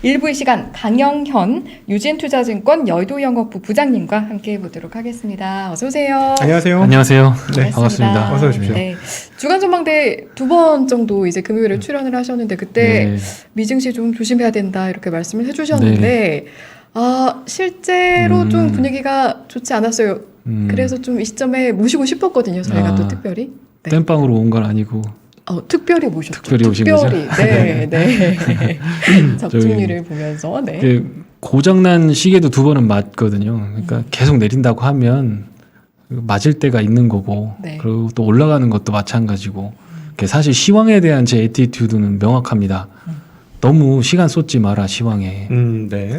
일부 이 시간 강영현 유진투자증권 여의도영업부 부장님과 함께 해보도록 하겠습니다. 어서 오세요. 안녕하세요. 안녕하세요. 네, 반갑습니다. 어서 오십시오. 네. 주간 전망대 2번 정도 이제 금요일에 출연을 하셨는데 그때 네. 미증시 좀 조심해야 된다 이렇게 말씀을 해주셨는데 아 실제로 좀 분위기가 좋지 않았어요. 그래서 좀 이 시점에 모시고 싶었거든요. 저희가 또 특별히. 네. 땜빵으로 온 건 아니고 특별히 모셨죠. 특별히 오신 거죠? 네, 네. 적중률을 보면서. 네. 이게 고장난 시계도 2번은 맞거든요. 그러니까 계속 내린다고 하면 맞을 때가 있는 거고 네. 그리고 또 올라가는 것도 마찬가지고 사실 시황에 대한 제 애티튜드는 명확합니다. 너무 시간 쏟지 마라 시황에. 네.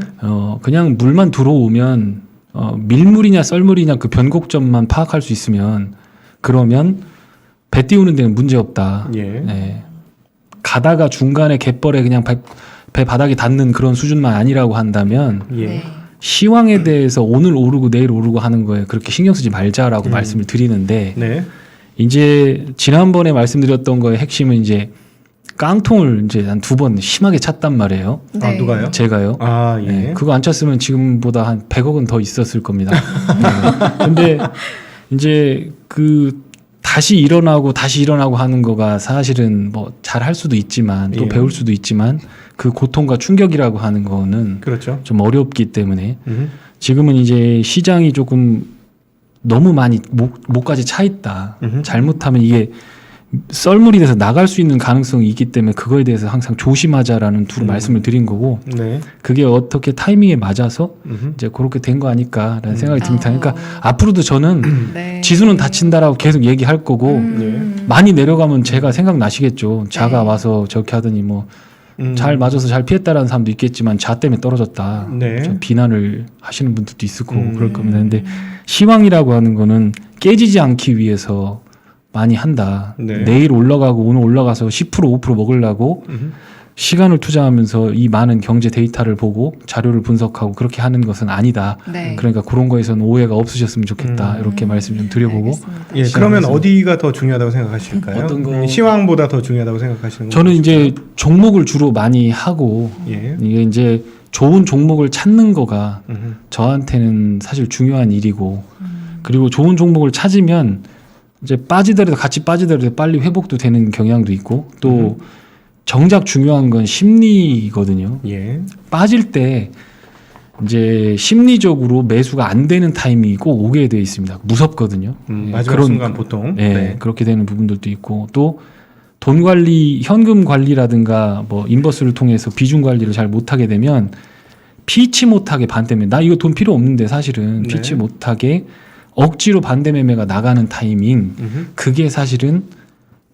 그냥 물만 들어오면 밀물이냐 썰물이냐 그 변곡점만 파악할 수 있으면 그러면 배 띄우는 데는 문제 없다. 예. 네. 가다가 중간에 갯벌에 그냥 배 바닥에 닿는 그런 수준만 아니라고 한다면 예. 네. 시황에 대해서 오늘 오르고 내일 오르고 하는 거에 그렇게 신경 쓰지 말자라고 말씀을 드리는데 네. 이제 지난번에 말씀드렸던 거의 핵심은 이제 깡통을 이제 한 2번 심하게 찼단 말이에요. 아, 네. 누가요? 제가요. 아, 예. 네, 그거 안 찼으면 지금보다 한 100억은 더 있었을 겁니다. 네. 근데 이제 다시 일어나고 하는 거가 사실은 뭐 잘할 수도 있지만 또 예. 배울 수도 있지만 그 고통과 충격이라고 하는 거는 그렇죠. 좀 어렵기 때문에 지금은 이제 시장이 조금 너무 많이 목까지 차 있다. 잘못하면 이게 썰물이 돼서 나갈 수 있는 가능성이 있기 때문에 그거에 대해서 항상 조심하자라는 두루 말씀을 드린 거고 네. 그게 어떻게 타이밍에 맞아서 이제 그렇게 된 거 아닐까라는 생각이 듭니다. 그러니까 앞으로도 저는 네. 지수는 다친다라고 계속 얘기할 거고 많이 내려가면 제가 생각나시겠죠. 자가 네. 와서 저렇게 하더니 뭐 잘 맞아서 잘 피했다라는 사람도 있겠지만 자 때문에 떨어졌다. 네. 좀 비난을 하시는 분들도 있을 거고 그럴 겁니다. 근데 시황이라고 하는 거는 깨지지 않기 위해서 많이 한다. 네. 내일 올라가고 오늘 올라가서 10% 5% 먹으려고 시간을 투자하면서 이 많은 경제 데이터를 보고 자료를 분석하고 그렇게 하는 것은 아니다. 네. 그러니까 그런 거에서는 오해가 없으셨으면 좋겠다. 이렇게 말씀 좀 드려보고. 알겠습니다. 예, 그러면 어디가 더 중요하다고 생각하실까요? 어떤 거? 시황보다 더 중요하다고 생각하시는 거죠? 저는 이제 종목을 주로 많이 하고 예. 이게 이제 좋은 종목을 찾는 거가 저한테는 사실 중요한 일이고 그리고 좋은 종목을 찾으면 이제 빠지더라도 같이 빠지더라도 빨리 회복도 되는 경향도 있고 또 정작 중요한 건 심리거든요. 예. 빠질 때 이제 심리적으로 매수가 안 되는 타이밍이 꼭 오게 되어 있습니다. 무섭거든요. 예, 마지막 순간 보통. 예, 네. 그렇게 되는 부분들도 있고 또 돈 관리, 현금 관리라든가 뭐 인버스를 통해서 비중 관리를 잘 못하게 되면 피치 못하게 반대매 나 이거 돈 필요 없는데 사실은 네. 피치 못하게 억지로 반대매매가 나가는 타이밍 그게 사실은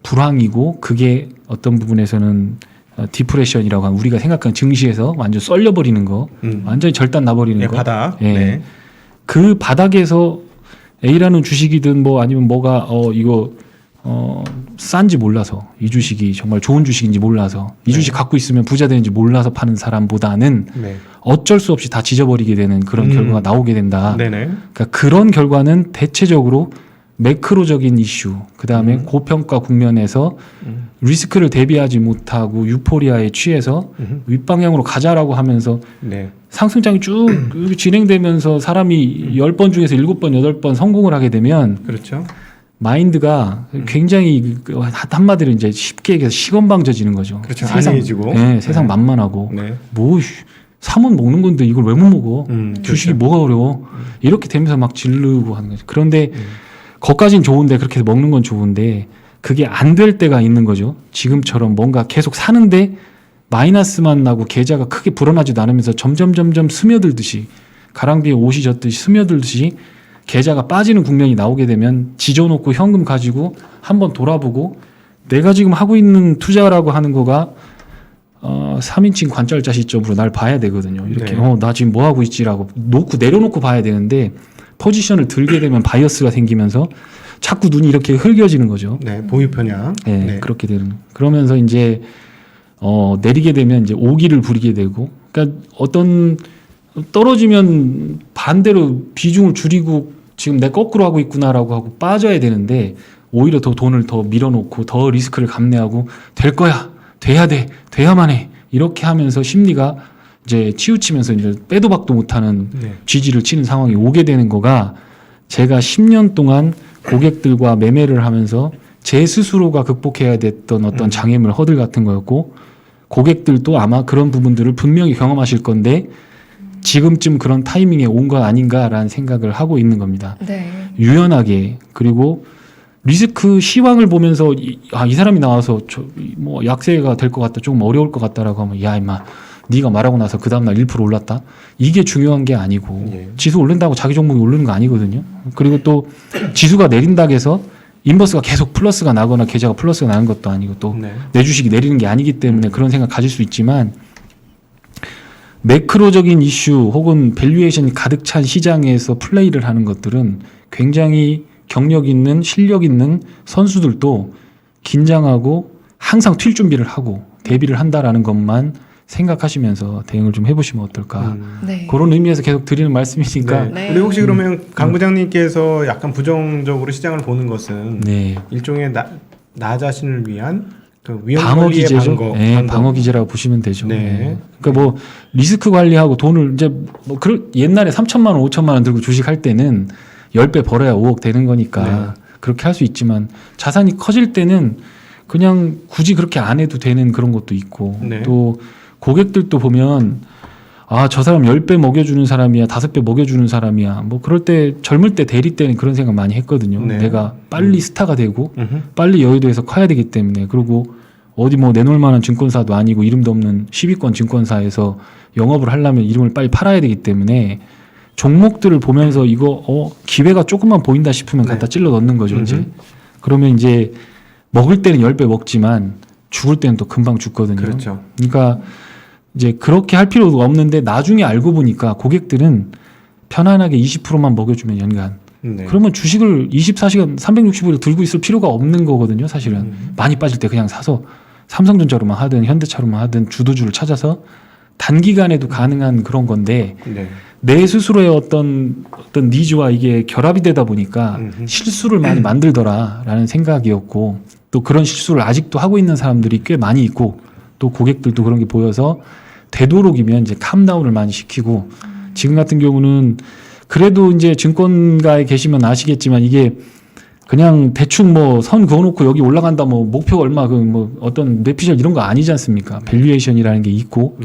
불황이고 그게 어떤 부분에서는 디프레션이라고 하는 우리가 생각하는 증시에서 완전 썰려버리는 거 완전히 절단 나버리는 예, 거 바닥. 예. 네. 그 바닥에서 A라는 주식이든 뭐 아니면 뭐가 이거 싼지 몰라서 이 주식이 정말 좋은 주식인지 몰라서 이 주식 갖고 있으면 부자 되는지 몰라서 파는 사람보다는 네. 어쩔 수 없이 다 지져버리게 되는 그런 결과가 나오게 된다. 네네. 그러니까 그런 결과는 대체적으로 매크로적인 이슈, 그 다음에 고평가 국면에서 리스크를 대비하지 못하고 유포리아에 취해서 윗방향으로 가자라고 하면서 네. 상승장이 쭉 진행되면서 사람이 10번 중에서 7번, 8번 성공을 하게 되면 그렇죠. 마인드가 굉장히 한마디로 이제 쉽게 얘기해서 시건방져지는 거죠. 그렇죠. 세상, 안해지고. 네, 세상 만만하고 네. 뭐 사면 먹는 건데 이걸 왜 못 먹어? 주식이 그렇죠. 뭐가 어려워? 이렇게 되면서 막 질르고 하는 거죠. 그런데 거기까지는 좋은데 그렇게 먹는 건 좋은데 그게 안 될 때가 있는 거죠. 지금처럼 뭔가 계속 사는데 마이너스만 나고 계좌가 크게 불어나지도 않으면서 점점 스며들듯이 가랑비에 옷이 젖듯이 스며들듯이 계좌가 빠지는 국면이 나오게 되면 지져놓고 현금 가지고 한번 돌아보고 내가 지금 하고 있는 투자라고 하는 거가 3인칭 관찰자 시점으로 날 봐야 되거든요. 이렇게 네. 나 지금 뭐 하고 있지라고 내려놓고 봐야 되는데 포지션을 들게 되면 바이어스가 생기면서 자꾸 눈이 이렇게 흘겨지는 거죠. 네. 보유 편향. 네, 네. 그렇게 되는. 그러면서 이제 내리게 되면 이제 오기를 부리게 되고, 그러니까 어떤 떨어지면 반대로 비중을 줄이고 지금 내 거꾸로 하고 있구나라고 하고 빠져야 되는데 오히려 더 돈을 더 밀어놓고 더 리스크를 감내하고 될 거야, 돼야 돼, 돼야만 해 이렇게 하면서 심리가 이제 치우치면서 이제 빼도 박도 못하는 네. 쥐지를 치는 상황이 오게 되는 거가 제가 10년 동안 고객들과 매매를 하면서 제 스스로가 극복해야 됐던 어떤 장애물 허들 같은 거였고 고객들도 아마 그런 부분들을 분명히 경험하실 건데 지금쯤 그런 타이밍에 온 건 아닌가라는 생각을 하고 있는 겁니다. 네. 유연하게 그리고 리스크 시황을 보면서 이 사람이 나와서 뭐 약세가 될 것 같다, 조금 어려울 것 같다라고 하면 야 임마 네가 말하고 나서 그 다음날 1% 올랐다? 이게 중요한 게 아니고 예. 지수 오른다고 자기 종목이 오르는 거 아니거든요. 그리고 또 지수가 내린다고 해서 인버스가 계속 플러스가 나거나 계좌가 플러스가 나는 것도 아니고 또 내 주식이 내리는 게 아니기 때문에 그런 생각 가질 수 있지만 매크로적인 이슈 혹은 밸류에이션이 가득 찬 시장에서 플레이를 하는 것들은 굉장히 경력 있는 실력 있는 선수들도 긴장하고 항상 튈 준비를 하고 대비를 한다라는 것만 생각하시면서 대응을 좀 해보시면 어떨까. 네. 그런 의미에서 계속 드리는 말씀이니까. 네. 네. 우리 혹시 그러면 강 부장님께서 약간 부정적으로 시장을 보는 것은 네. 일종의 나 자신을 위한 그 위험 방어 관리의 기제죠. 방법, 네, 방법. 방어 기제라고 보시면 되죠. 네. 네. 그러니까 뭐 리스크 관리하고 돈을 이제 뭐 옛날에 3천만 원, 5천만 원 들고 주식할 때는 10배 벌어야 5억 되는 거니까 그렇게 할 수 있지만 자산이 커질 때는 그냥 굳이 그렇게 안 해도 되는 그런 것도 있고 네. 또 고객들도 보면 아, 저 사람 10배 먹여주는 사람이야, 5배 먹여주는 사람이야. 뭐 그럴 때 젊을 때 대리 때는 그런 생각 많이 했거든요. 네. 내가 빨리 스타가 되고 음흠. 빨리 여의도에서 커야 되기 때문에 그리고 어디 뭐 내놓을 만한 증권사도 아니고 이름도 없는 10위권 증권사에서 영업을 하려면 이름을 빨리 팔아야 되기 때문에 종목들을 보면서 이거 기회가 조금만 보인다 싶으면 갖다 찔러 넣는 거죠. 이제 그러면 이제 먹을 때는 10배 먹지만 죽을 때는 또 금방 죽거든요. 그렇죠. 그러니까 이제 그렇게 할 필요도 없는데 나중에 알고 보니까 고객들은 편안하게 20%만 먹여주면 연간 네. 그러면 주식을 24시간 365일 들고 있을 필요가 없는 거거든요. 사실은 많이 빠질 때 그냥 사서 삼성전자로만 하든 현대차로만 하든 주도주를 찾아서 단기간에도 가능한 그런 건데 네. 내 스스로의 어떤 니즈와 이게 결합이 되다 보니까 실수를 많이 만들더라라는 생각이었고 또 그런 실수를 아직도 하고 있는 사람들이 꽤 많이 있고 또 고객들도 그런 게 보여서 되도록이면 이제 캄다운을 많이 시키고 지금 같은 경우는 그래도 이제 증권가에 계시면 아시겠지만 이게 그냥 대충 뭐 선 그어놓고 여기 올라간다 뭐 목표 얼마 그 뭐 어떤 뇌피셜 이런 거 아니지 않습니까? 밸류에이션이라는 게 있고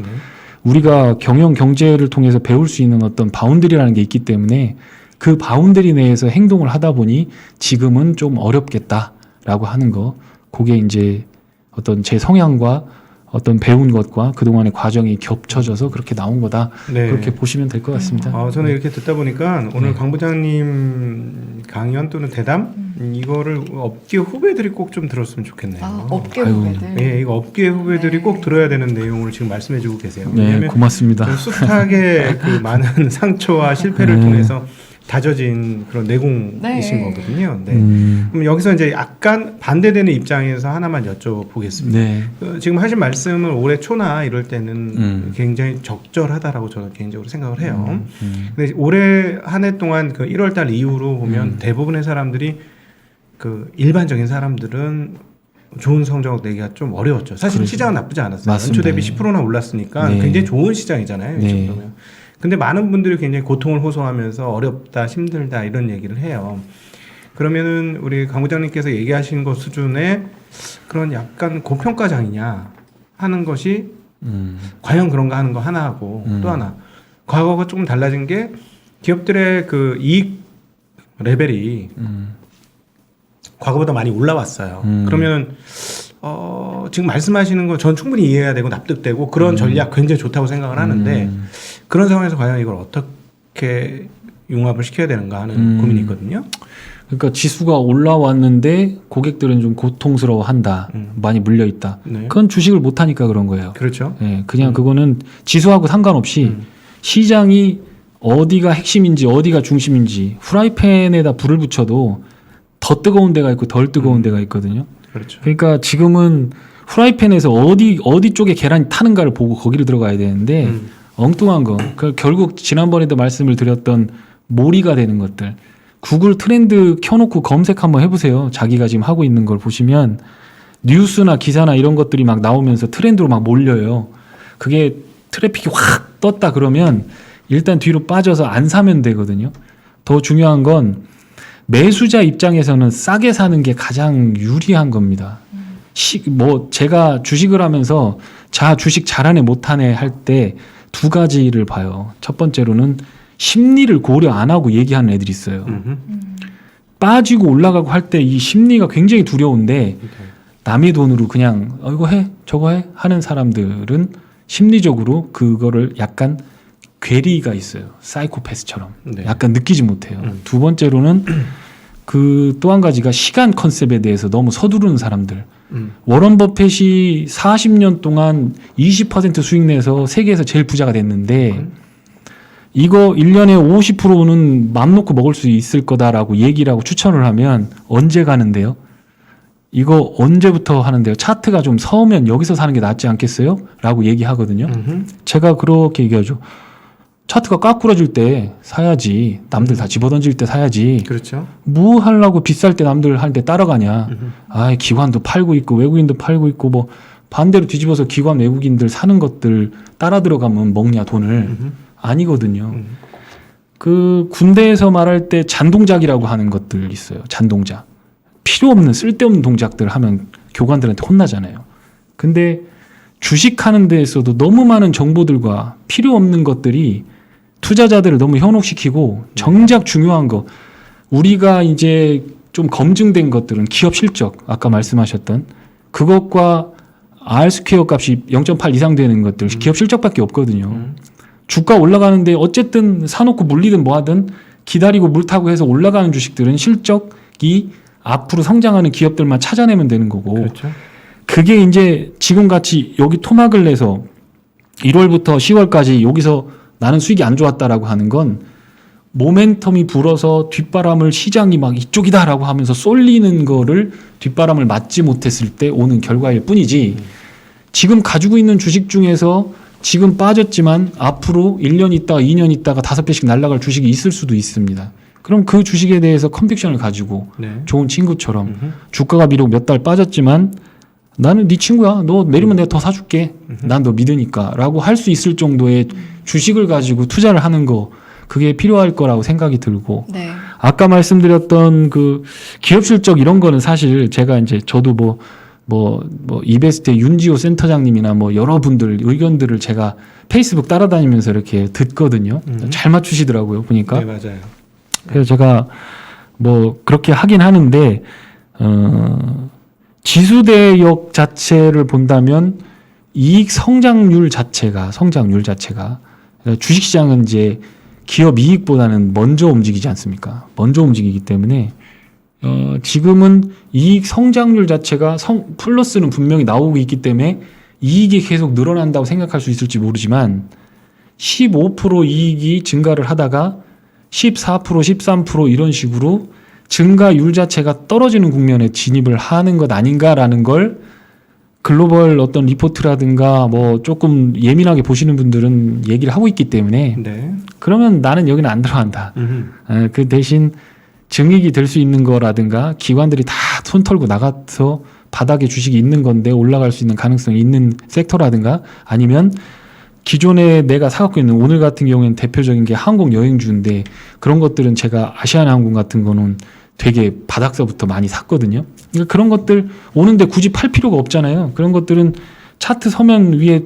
우리가 경영 경제를 통해서 배울 수 있는 어떤 바운드리라는 게 있기 때문에 그 바운드리 내에서 행동을 하다 보니 지금은 좀 어렵겠다라고 하는 거 그게 이제 어떤 제 성향과 어떤 배운 것과 그동안의 과정이 겹쳐져서 그렇게 나온 거다. 네. 그렇게 보시면 될 것 같습니다. 저는 이렇게 듣다 보니까 오늘 네. 강 부장님 강연 또는 대담 이거를 업계 후배들이 꼭 좀 들었으면 좋겠네요. 아, 업계 아유. 후배들. 네, 이거 업계 후배들이 네. 꼭 들어야 되는 내용을 지금 말씀해주고 계세요. 네, 왜냐하면 고맙습니다. 그 숱하게 그 많은 상처와 실패를 네. 통해서 다져진 그런 내공이신 네. 거거든요. 네. 음, 그럼 여기서 이제 약간 반대되는 입장에서 하나만 여쭤보겠습니다. 네. 지금 하신 말씀을 올해 초나 이럴 때는 굉장히 적절하다라고 저는 개인적으로 생각을 해요. 근데 올해 한 해 동안 그 1월달 이후로 보면 대부분의 사람들이 그 일반적인 사람들은 좋은 성적 내기가 좀 어려웠죠. 사실 그렇죠. 시장은 나쁘지 않았어요. 맞습니다. 연초 대비 10%나 올랐으니까 네. 굉장히 좋은 시장이잖아요. 이 네. 정도면. 근데 많은 분들이 굉장히 고통을 호소하면서 어렵다, 힘들다 이런 얘기를 해요. 그러면은 우리 강 부장님께서 얘기하신 것 수준의 그런 약간 고평가장이냐 하는 것이 과연 그런가 하는 거 하나하고 또 하나 과거가 조금 달라진 게 기업들의 그 이익 레벨이 과거보다 많이 올라왔어요. 그러면 지금 말씀하시는 거 전 충분히 이해해야 되고 납득되고 그런 전략 굉장히 좋다고 생각을 하는데 그런 상황에서 과연 이걸 어떻게 융합을 시켜야 되는가 하는 고민이 있거든요. 그러니까 지수가 올라왔는데 고객들은 좀 고통스러워한다. 많이 물려있다. 네. 그건 주식을 못하니까 그런 거예요. 그렇죠. 예, 그냥 그거는 지수하고 상관없이 시장이 어디가 핵심인지 어디가 중심인지 후라이팬에다 불을 붙여도 더 뜨거운 데가 있고 덜 뜨거운 데가 있거든요. 그렇죠. 그러니까 지금은 후라이팬에서 어디 쪽에 계란이 타는가를 보고 거기를 들어가야 되는데 엉뚱한 거. 그 결국 지난번에도 말씀을 드렸던 몰이가 되는 것들. 구글 트렌드 켜놓고 검색 한번 해보세요. 자기가 지금 하고 있는 걸 보시면 뉴스나 기사나 이런 것들이 막 나오면서 트렌드로 막 몰려요. 그게 트래픽이 확 떴다 그러면 일단 뒤로 빠져서 안 사면 되거든요. 더 중요한 건 매수자 입장에서는 싸게 사는 게 가장 유리한 겁니다. 뭐 제가 주식을 하면서 주식 잘하네 못하네 할 때 두 가지를 봐요. 첫 번째로는 심리를 고려 안 하고 얘기하는 애들이 있어요. 빠지고 올라가고 할 때 이 심리가 굉장히 두려운데 남의 돈으로 그냥 이거 해 저거 해 하는 사람들은 심리적으로 그거를 약간 괴리가 있어요. 사이코패스처럼 네. 약간 느끼지 못해요. 두 번째로는 그 또 한 가지가 시간 컨셉에 대해서 너무 서두르는 사람들. 워런 버핏이 40년 동안 20% 수익 내서 세계에서 제일 부자가 됐는데 이거 1년에 50%는 맘 놓고 먹을 수 있을 거다라고 얘기를 하고 추천을 하면 언제 가는데요? 이거 언제부터 하는데요? 차트가 좀 서면 여기서 사는 게 낫지 않겠어요? 라고 얘기하거든요. 제가 그렇게 얘기하죠. 차트가 까꾸러질 때 사야지. 남들 다 집어던질 때 사야지. 그렇죠. 뭐 하려고 비쌀 때 남들 할 때 따라가냐. 기관도 팔고 있고 외국인도 팔고 있고 뭐 반대로 뒤집어서 기관 외국인들 사는 것들 따라 들어가면 먹냐 돈을. 아니거든요. 그 군대에서 말할 때 잔동작이라고 하는 것들 있어요. 잔동작. 필요 없는 쓸데없는 동작들 하면 교관들한테 혼나잖아요. 근데 주식하는 데에서도 너무 많은 정보들과 필요 없는 것들이 투자자들을 너무 현혹시키고 정작 중요한 거 우리가 이제 좀 검증된 것들은 기업 실적 아까 말씀하셨던 그것과 R 스퀘어 값이 0.8 이상 되는 것들 기업 실적밖에 없거든요. 주가 올라가는데 어쨌든 사놓고 물리든 뭐하든 기다리고 물 타고 해서 올라가는 주식들은 실적이 앞으로 성장하는 기업들만 찾아내면 되는 거고 그렇죠. 그게 이제 지금같이 여기 토막을 내서 1월부터 10월까지 여기서 나는 수익이 안 좋았다라고 하는 건 모멘텀이 불어서 뒷바람을 시장이 막 이쪽이다라고 하면서 쏠리는 거를 뒷바람을 맞지 못했을 때 오는 결과일 뿐이지 지금 가지고 있는 주식 중에서 지금 빠졌지만 앞으로 1년 있다가 2년 있다가 5배씩 날아갈 주식이 있을 수도 있습니다. 그럼 그 주식에 대해서 컨빅션을 가지고 네. 좋은 친구처럼 주가가 비록 몇 달 빠졌지만 나는 네 친구야. 너 내리면 내가 더 사줄게. 난 너 믿으니까. 라고 할 수 있을 정도의 주식을 가지고 투자를 하는 거 그게 필요할 거라고 생각이 들고 네. 아까 말씀드렸던 그 기업 실적 이런 거는 사실 제가 이제 저도 뭐 이베스트의 윤지호 센터장님이나 뭐 여러분들 의견들을 제가 페이스북 따라다니면서 이렇게 듣거든요. 잘 맞추시더라고요. 보니까. 네, 맞아요. 그래서 제가 뭐 그렇게 하긴 하는데 지수대역 자체를 본다면 이익 성장률 자체가 주식시장은 이제 기업 이익보다는 먼저 움직이지 않습니까? 먼저 움직이기 때문에 지금은 이익 성장률 자체가 플러스는 분명히 나오고 있기 때문에 이익이 계속 늘어난다고 생각할 수 있을지 모르지만 15% 이익이 증가를 하다가 14%, 13% 이런 식으로 증가율 자체가 떨어지는 국면에 진입을 하는 것 아닌가라는 걸 글로벌 어떤 리포트라든가 뭐 조금 예민하게 보시는 분들은 얘기를 하고 있기 때문에 네. 그러면 나는 여기는 안 들어간다. 그 대신 증익이 될 수 있는 거라든가 기관들이 다 손 털고 나가서 바닥에 주식이 있는 건데 올라갈 수 있는 가능성이 있는 섹터라든가 아니면 기존에 내가 사갖고 있는 오늘 같은 경우에는 대표적인 게 항공 여행주인데 그런 것들은 제가 아시아나항공 같은 거는 되게 바닥서부터 많이 샀거든요. 그러니까 그런 것들 오는데 굳이 팔 필요가 없잖아요. 그런 것들은 차트 서면 위에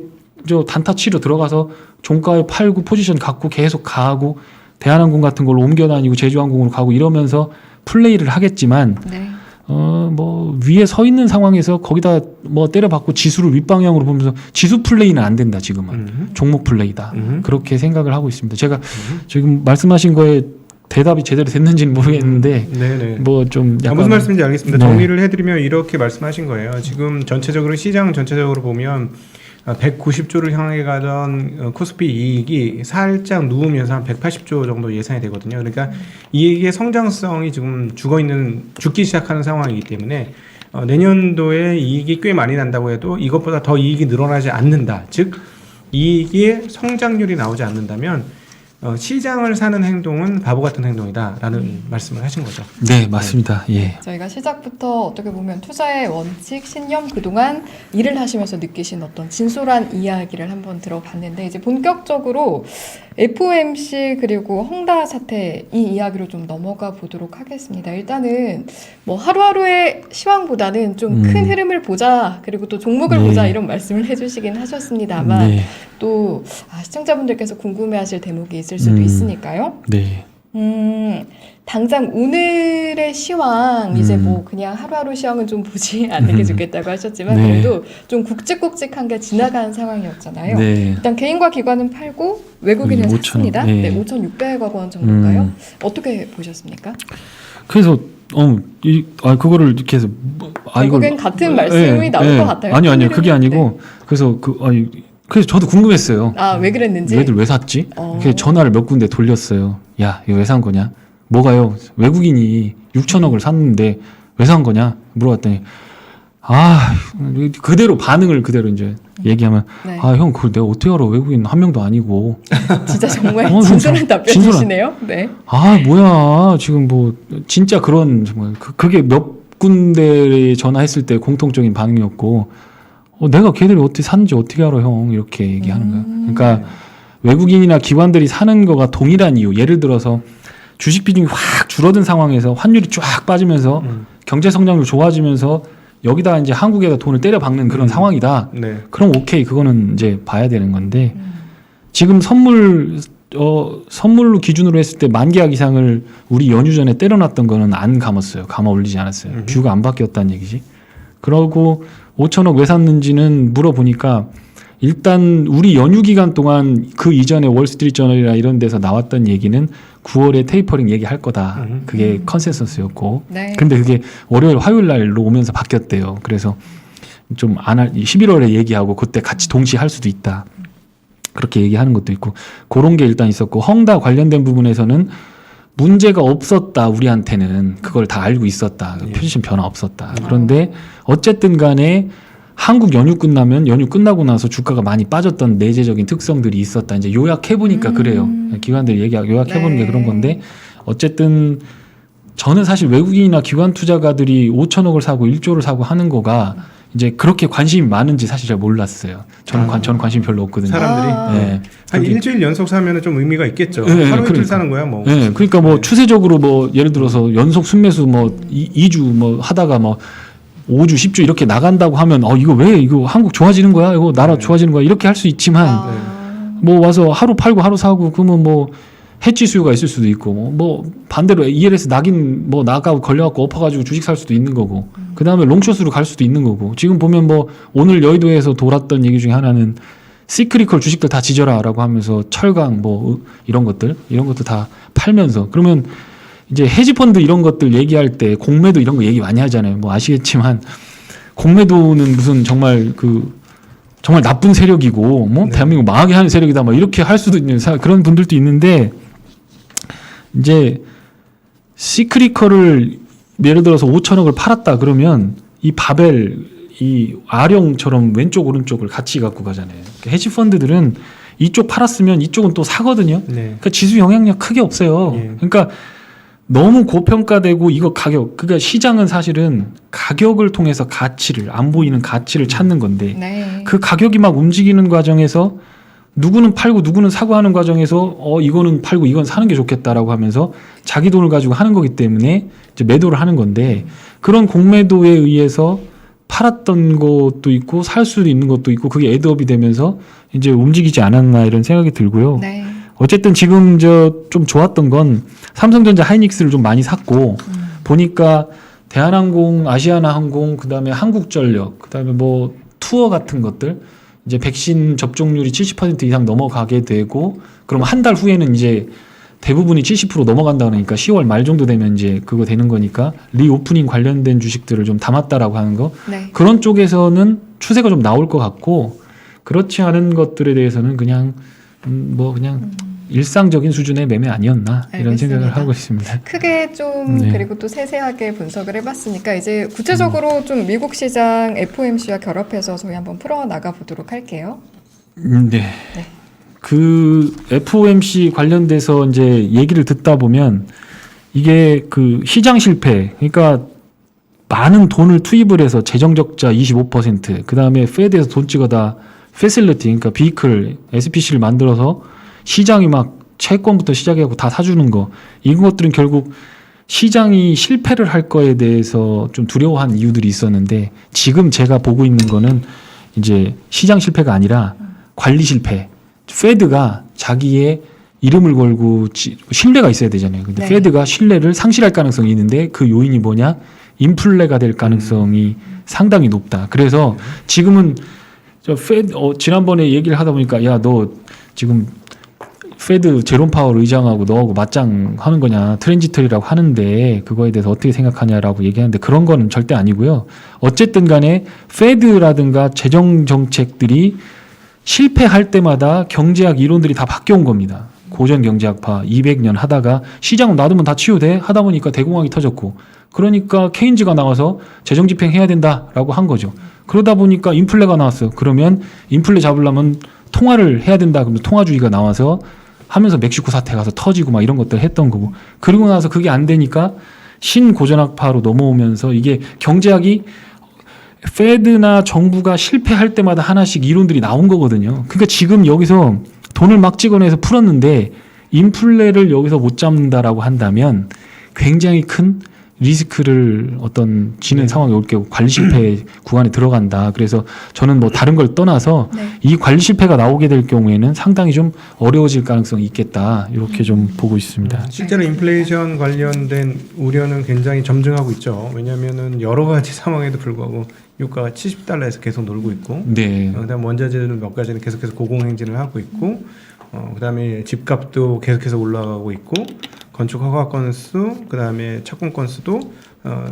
저 단타 치러 들어가서 종가에 팔고 포지션 갖고 계속 가고 대한항공 같은 걸로 옮겨 다니고 제주항공으로 가고 이러면서 플레이를 하겠지만 네. 뭐 위에 서 있는 상황에서 거기다 뭐 때려박고 지수를 윗방향으로 보면서 지수 플레이는 안 된다 지금은 종목 플레이다 그렇게 생각을 하고 있습니다. 제가 지금 말씀하신 거에 대답이 제대로 됐는지는 모르겠는데 네네. 뭐 좀 약간 무슨 말씀인지 알겠습니다. 네. 정리를 해드리면 이렇게 말씀하신 거예요. 지금 전체적으로 시장 전체적으로 보면 190조를 향해 가던 코스피 이익이 살짝 누우면서 한 180조 정도 예상이 되거든요. 그러니까 이익의 성장성이 지금 죽기 시작하는 상황이기 때문에 내년도에 이익이 꽤 많이 난다고 해도 이것보다 더 이익이 늘어나지 않는다. 즉 이익의 성장률이 나오지 않는다면 시장을 사는 행동은 바보 같은 행동이다라는 말씀을 하신 거죠. 네, 맞습니다. 예. 저희가 시작부터 어떻게 보면 투자의 원칙, 신념, 그동안 일을 하시면서 느끼신 어떤 진솔한 이야기를 한번 들어봤는데 이제 본격적으로 FOMC 그리고 헝다 사태 이 이야기로 좀 넘어가 보도록 하겠습니다. 일단은 뭐 하루하루의 시황보다는 좀 큰 흐름을 보자 그리고 또 종목을 네. 보자 이런 말씀을 해주시긴 하셨습니다만 네. 또 시청자분들께서 궁금해하실 대목이 있을 수도 있으니까요. 네. 당장 오늘의 시황 이제 뭐 그냥 하루하루 시황은 좀 보지 않는 게 좋겠다고 하셨지만 네. 그래도 좀 굵직굵직한 게 지나간 상황이었잖아요. 네. 일단 개인과 기관은 팔고 외국인은 5,000원, 샀습니다. 네. 네, 5,600억 원 정도인가요? 어떻게 보셨습니까? 그래서 그거를 이렇게 해서 결국엔 같은 말씀이 나올 것 같아요. 아니요. 그게 아니고 그래서 그래서 저도 궁금했어요. 왜 그랬는지. 얘들 왜 샀지? 그래서 전화를 몇 군데 돌렸어요. 야, 이거 왜 산 거냐? 뭐가요? 외국인이 6천억을 샀는데 왜 산 거냐? 물어봤더니 그대로 반응을 그대로 이제 얘기하면 네. 형 그걸 내가 어떻게 알아? 외국인 한 명도 아니고. 진짜 정말 진짜 진솔한 답변이시네요. 네. 뭐야 지금 뭐 진짜 그런 정말 그게 몇 군데에 전화했을 때 공통적인 반응이었고 내가 걔들이 어떻게 샀는지 어떻게 알아 형 이렇게 얘기하는 거야. 그러니까 외국인이나 기관들이 사는 거가 동일한 이유. 예를 들어서 주식 비중이 확 줄어든 상황에서 환율이 쫙 빠지면서 경제 성장률 좋아지면서 여기다 이제 한국에다 돈을 때려 박는 그런 상황이다. 네. 그럼 오케이 그거는 이제 봐야 되는 건데 지금 선물로 기준으로 했을 때 10,000계약 이상을 우리 연휴 전에 때려놨던 거는 안 감았어요. 감아 올리지 않았어요. 뷰가 안 바뀌었다는 얘기지. 그러고 5천억 왜 샀는지는 물어보니까 일단 우리 연휴 기간 동안 그 이전에 월스트리트저널이나 이런 데서 나왔던 얘기는 9월에 테이퍼링 얘기할 거다. 그게 컨센서스였고. 네. 근데 그게 월요일 화요일 날로 오면서 바뀌었대요. 그래서 좀 11월에 얘기하고 그때 같이 동시에 할 수도 있다. 그렇게 얘기하는 것도 있고 그런 게 일단 있었고 헝다 관련된 부분에서는 문제가 없었다. 우리한테는 그걸 다 알고 있었다. 포지션 변화 없었다. 그런데 어쨌든 간에 한국 연휴 끝나면 연휴 끝나고 나서 주가가 많이 빠졌던 내재적인 특성들이 있었다. 이제 요약해보니까 그래요. 기관들이 요약해보는 게 그런 건데 어쨌든 저는 사실 외국인이나 기관 투자가들이 5천억을 사고 1조를 사고 하는 거가 이제 그렇게 관심이 많은지 사실 잘 몰랐어요. 저는 관심이 별로 없거든요. 사람들이 네. 한 일주일 연속 사면은 좀 의미가 있겠죠. 네, 하루 이틀 그러니까. 사는 거야 뭐. 네, 그러니까 뭐 추세적으로 뭐 예를 들어서 연속 순매수 뭐 2주 뭐 하다가 뭐 5주, 10주 이렇게 나간다고 하면 이거 왜 이거 한국 좋아지는 거야? 이거 나라 좋아지는 거야? 이렇게 할 수 있지만 뭐 와서 하루 팔고 하루 사고 그러면 뭐 해지 수요가 있을 수도 있고 뭐 반대로 ELS 나가고 걸려갖고 엎어가지고 주식 살 수도 있는 거고 그 다음에 롱숏으로 갈 수도 있는 거고 지금 보면 뭐 오늘 여의도에서 돌았던 얘기 중에 하나는 시크리컬 주식들 다 지져라라고 하면서 철강 뭐 이런 것들 다 팔면서 그러면 이제 헤지펀드 이런 것들 얘기할 때 공매도 이런 거 얘기 많이 하잖아요. 뭐 아시겠지만 공매도는 무슨 정말 정말 나쁜 세력이고 뭐 네. 대한민국 망하게 하는 세력이다 뭐 이렇게 할 수도 있는 그런 분들도 있는데 이제 시크리컬을 예를 들어서 5천억을 팔았다 그러면 이 바벨 이 아령처럼 왼쪽 오른쪽을 같이 갖고 가잖아요. 그러니까 헤지펀드들은 이쪽 팔았으면 이쪽은 또 사거든요. 네. 그러니까 지수 영향력 크게 없어요. 예. 그러니까 너무 고평가되고 이거 그러니까 시장은 사실은 가격을 통해서 안 보이는 가치를 찾는 건데 네. 그 가격이 막 움직이는 과정에서 누구는 팔고 누구는 사고 하는 과정에서 이거는 팔고 이건 사는 게 좋겠다라고 하면서 자기 돈을 가지고 하는 거기 때문에 이제 매도를 하는 건데 그런 공매도에 의해서 팔았던 것도 있고 살 수도 있는 것도 있고 그게 애드업이 되면서 이제 움직이지 않았나 이런 생각이 들고요. 네. 어쨌든 지금 좀 좋았던 건 삼성전자 하이닉스를 좀 많이 샀고 보니까 대한항공, 아시아나항공, 그다음에 한국전력, 그다음에 뭐 투어 같은 것들 이제 백신 접종률이 70% 이상 넘어가게 되고 그럼 한 달 후에는 이제 대부분이 70% 넘어간다 그러니까 10월 말 정도 되면 이제 그거 되는 거니까 리오프닝 관련된 주식들을 좀 담았다라고 하는 거 네. 그런 쪽에서는 추세가 좀 나올 것 같고 그렇지 않은 것들에 대해서는 그냥 그냥 일상적인 수준의 매매 아니었나 이런 알겠습니다. 생각을 하고 있습니다. 크게 좀 네. 그리고 또 세세하게 분석을 해봤으니까 이제 구체적으로 좀 미국 시장 FOMC와 결합해서 저희 한번 풀어나가 보도록 할게요. 네. 네. 그 FOMC 관련돼서 이제 얘기를 듣다 보면 이게 그 시장 실패, 그러니까 많은 돈을 투입을 해서 재정 적자 25%, 그 다음에 페드에서 돈 찍어다 패실리티, 그러니까 비클, SPC를 만들어서 시장이 막 채권부터 시작해갖고 다 사주는 거, 이런 것들은 결국 시장이 실패를 할 거에 대해서 좀 두려워한 이유들이 있었는데, 지금 제가 보고 있는 거는 이제 시장 실패가 아니라 관리 실패. 페드가 자기의 이름을 걸고 신뢰가 있어야 되잖아요. 근데 네. 페드가 신뢰를 상실할 가능성이 있는데 그 요인이 뭐냐? 인플레가 될 가능성이 상당히 높다. 그래서 지금은 저 페드 지난번에 얘기를 하다 보니까 야, 너 지금 페드 제롬 파월 의장하고 너하고 맞짱 하는 거냐, 트랜지터리라고 하는데 그거에 대해서 어떻게 생각하냐라고 얘기하는데 그런 거는 절대 아니고요. 어쨌든 간에 페드라든가 재정 정책들이 실패할 때마다 경제학 이론들이 다 바뀌어온 겁니다. 고전 경제학파 200년 하다가 시장을 놔두면 다 치유돼 하다 보니까 대공황이 터졌고, 그러니까 케인즈가 나와서 재정 집행해야 된다라고 한 거죠. 그러다 보니까 인플레가 나왔어요. 그러면 인플레 잡으려면 통화를 해야 된다. 그러면 통화주의가 나와서 하면서 멕시코 사태 가서 터지고 막 이런 것들 했던 거고, 그리고 나서 그게 안 되니까 신고전학파로 넘어오면서 이게 경제학이 페드나 정부가 실패할 때마다 하나씩 이론들이 나온 거거든요. 그러니까 지금 여기서 돈을 막 찍어내서 풀었는데 인플레를 여기서 못 잡는다라고 한다면 굉장히 큰 리스크를 어떤 지는 상황이 올 경우 관리 실패 구간에 들어간다. 그래서 저는 뭐 다른 걸 떠나서 네. 이 관리 실패가 나오게 될 경우에는 상당히 좀 어려워질 가능성이 있겠다. 이렇게 좀 보고 있습니다. 실제로 인플레이션 관련된 우려는 굉장히 점증하고 있죠. 왜냐하면은 여러 가지 상황에도 불구하고 유가가 70달러에서 계속 놀고 있고, 네. 그다음 원자재는 몇 가지는 계속해서 고공행진을 하고 있고, 그다음에 집값도 계속해서 올라가고 있고, 건축 허가 건수, 그다음에 착공 건수도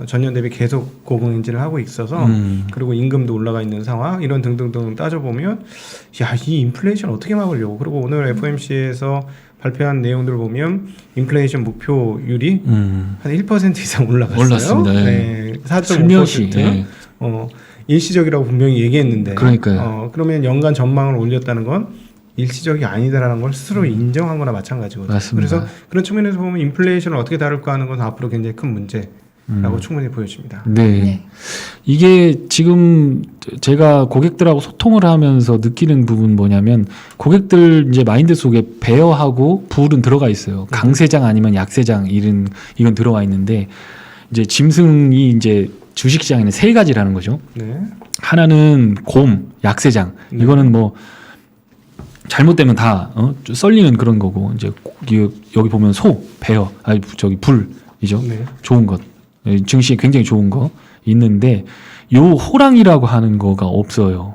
전년 대비 계속 고공행진을 하고 있어서, 그리고 임금도 올라가 있는 상황, 이런 등등등 따져보면 야, 이 인플레이션 어떻게 막으려고. 그리고 오늘 FOMC에서 발표한 내용들을 보면 인플레이션 목표율이 한 1% 이상 올라갔어요. 올랐습니다. 예. 네, 4.5%. 슬며시. 예. 일시적이라고 분명히 얘기했는데, 그러니까요. 그러면 연간 전망을 올렸다는 건 일시적이 아니다라는 걸 스스로 인정한 거나 마찬가지거든요. 맞습니다. 그래서 그런 측면에서 보면 인플레이션을 어떻게 다룰까 하는 건 앞으로 굉장히 큰 문제라고 충분히 보여집니다. 네. 네. 이게 지금 제가 고객들하고 소통을 하면서 느끼는 부분 뭐냐면, 고객들 이제 마인드 속에 베어하고 불은 들어가 있어요. 강세장 아니면 약세장, 이건 들어가 있는데, 이제 짐승이 이제 주식시장에는 세 가지라는 거죠. 네. 하나는 곰, 약세장. 네. 이거는 뭐 잘못되면 다 썰리는 그런 거고, 이제 여기 보면 소, 베어, 아니 저기 불이죠. 네. 좋은 것, 증시에 굉장히 좋은 거 있는데, 요 호랑이라고 하는 거가 없어요.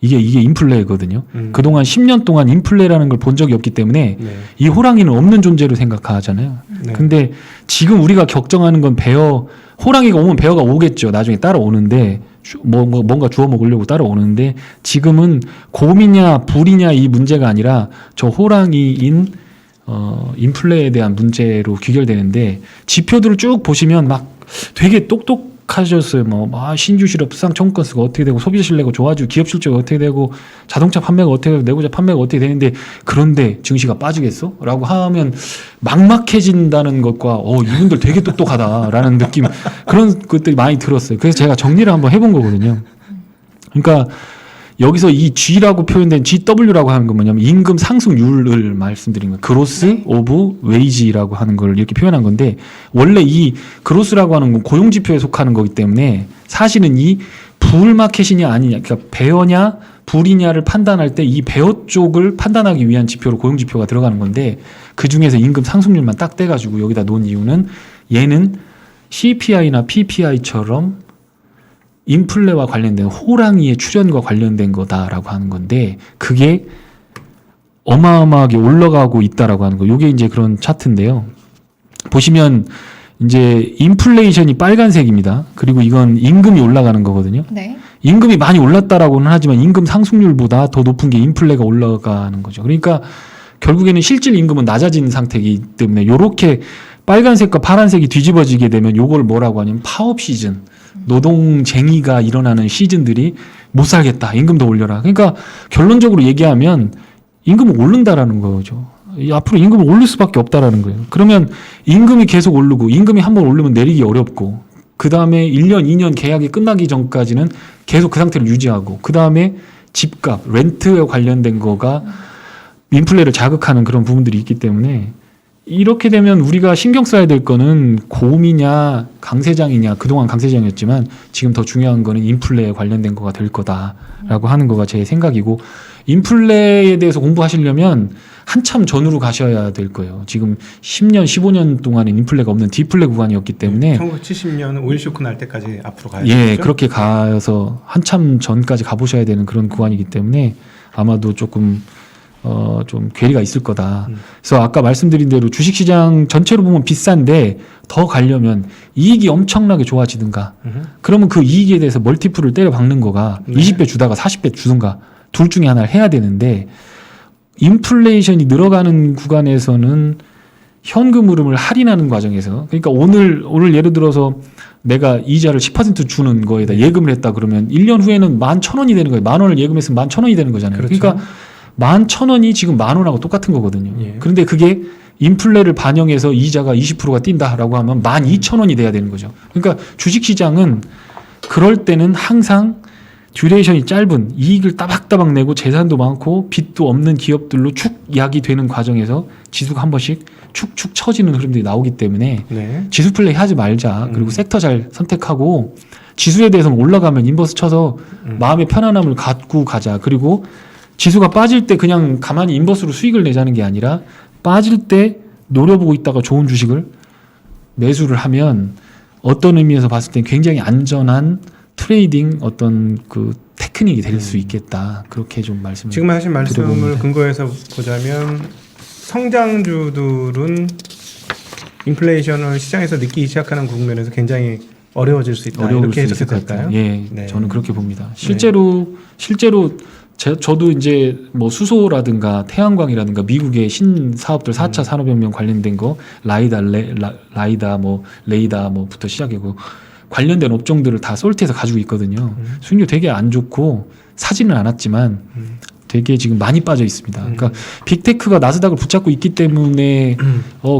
이게 인플레거든요. 그동안 10년 동안 인플레라는 걸 본 적이 없기 때문에 네. 이 호랑이는 없는 존재로 생각하잖아요. 네. 근데 지금 우리가 걱정하는 건 베어, 호랑이가 오면 베어가 오겠죠. 나중에 따라오는데, 뭔가 주워 먹으려고 따라오는데, 지금은 곰이냐 불이냐 이 문제가 아니라 저 호랑이인 인플레에 대한 문제로 귀결되는데, 지표들을 쭉 보시면 막 되게 똑똑하셨어요. 신규 실업 수상 청구 건수가 어떻게 되고, 소비자 신뢰가 좋아지고, 기업 실적이 어떻게 되고, 자동차 판매가 어떻게 되고, 내구재 판매가 어떻게 되는데, 그런데 증시가 빠지겠어? 라고 하면 막막해진다는 것과 이분들 되게 똑똑하다라는 느낌, 그런 것들이 많이 들었어요. 그래서 제가 정리를 한번 해본 거거든요. 그러니까 여기서 이 G라고 표현된 GW라고 하는 건 뭐냐면 임금 상승률을 말씀드린 거예요. 그로스 오브 웨이지라고 하는 걸 이렇게 표현한 건데, 원래 이 그로스라고 하는 건 고용 지표에 속하는 거기 때문에 사실은 이 불마켓이냐 아니냐, 그러니까 베어냐 불이냐를 판단할 때 이 베어 쪽을 판단하기 위한 지표로 고용 지표가 들어가는 건데, 그 중에서 임금 상승률만 딱 떼가지고 여기다 놓은 이유는 얘는 CPI나 PPI처럼 인플레와 관련된 호랑이의 출현과 관련된 거다라고 하는 건데, 그게 어마어마하게 올라가고 있다라고 하는 거. 요게 이제 그런 차트인데요. 보시면 이제 인플레이션이 빨간색입니다. 그리고 이건 임금이 올라가는 거거든요. 네. 임금이 많이 올랐다라고는 하지만 임금 상승률보다 더 높은 게 인플레가 올라가는 거죠. 그러니까 결국에는 실질 임금은 낮아진 상태이기 때문에 요렇게 빨간색과 파란색이 뒤집어지게 되면 요걸 뭐라고 하냐면 파업 시즌, 노동쟁이가 일어나는 시즌들이 못 살겠다, 임금도 올려라. 그러니까 결론적으로 얘기하면 임금은 오른다라는 거죠. 앞으로 임금은 오를 수밖에 없다라는 거예요. 그러면 임금이 계속 오르고 임금이 한번 오르면 내리기 어렵고 그 다음에 1년, 2년 계약이 끝나기 전까지는 계속 그 상태를 유지하고 그 다음에 집값, 렌트에 관련된 거가 인플레를 자극하는 그런 부분들이 있기 때문에 이렇게 되면 우리가 신경 써야 될 거는 곰이냐 강세장이냐 그동안 강세장이었지만 지금 더 중요한 거는 인플레에 관련된 거가 될 거다라고 하는 거가 제 생각이고 인플레에 대해서 공부하시려면 한참 전으로 가셔야 될 거예요. 지금 10년, 15년 동안은 인플레가 없는 디플레 구간이었기 때문에 1970년 오일 쇼크 날 때까지 앞으로 가야 예, 되죠. 그렇게 가서 한참 전까지 가보셔야 되는 그런 구간이기 때문에 아마도 조금 좀 괴리가 있을 거다. 그래서 아까 말씀드린 대로 주식시장 전체로 보면 비싼데 더 가려면 이익이 엄청나게 좋아지든가 그러면 그 이익에 대해서 멀티플을 때려 박는 거가 네. 20배 주다가 40배 주든가 둘 중에 하나를 해야 되는데 인플레이션이 늘어가는 구간에서는 현금 흐름을 할인하는 과정에서 그러니까 오늘 예를 들어서 내가 이자를 10% 주는 거에다 예금을 했다 그러면 1년 후에는 11,000원이 되는 거예요. 10,000원을 예금했으면 11,000원이 되는 거잖아요. 그렇죠. 그러니까 11,000원이 지금 10,000원하고 똑같은 거거든요. 예. 그런데 그게 인플레를 반영해서 이자가 20%가 뛴다라고 하면 12,000원이 돼야 되는 거죠. 그러니까 주식시장은 그럴 때는 항상 듀레이션이 짧은 이익을 따박따박 내고 재산도 많고 빚도 없는 기업들로 축약이 되는 과정에서 지수가 한 번씩 축축 처지는 흐름들이 나오기 때문에 네. 지수 플레이 하지 말자. 그리고 섹터 잘 선택하고 지수에 대해서는 올라가면 인버스 쳐서 마음의 편안함을 갖고 가자. 그리고 지수가 빠질 때 그냥 가만히 인버스로 수익을 내자는 게 아니라 빠질 때 노려보고 있다가 좋은 주식을 매수를 하면 어떤 의미에서 봤을 때 굉장히 안전한 트레이딩 어떤 그 테크닉이 될 수 있겠다. 그렇게 좀 말씀을 지금 하신 말씀을 드려봅니다. 근거해서 보자면 성장주들은 인플레이션을 시장에서 느끼기 시작하는 국면에서 굉장히 어려워질 수 있다. 어려울 이렇게 수 있을 해석해도 것 같아요. 될까요? 예, 네. 저는 그렇게 봅니다. 실제로 저도 이제 뭐 수소라든가 태양광이라든가 미국의 신사업들 4차 산업혁명 관련된 거 라이다 뭐 레이다 뭐부터 시작이고 관련된 업종들을 다 솔트해서 가지고 있거든요. 수익률 되게 안 좋고 사지는 않았지만 되게 지금 많이 빠져 있습니다. 그러니까 빅테크가 나스닥을 붙잡고 있기 때문에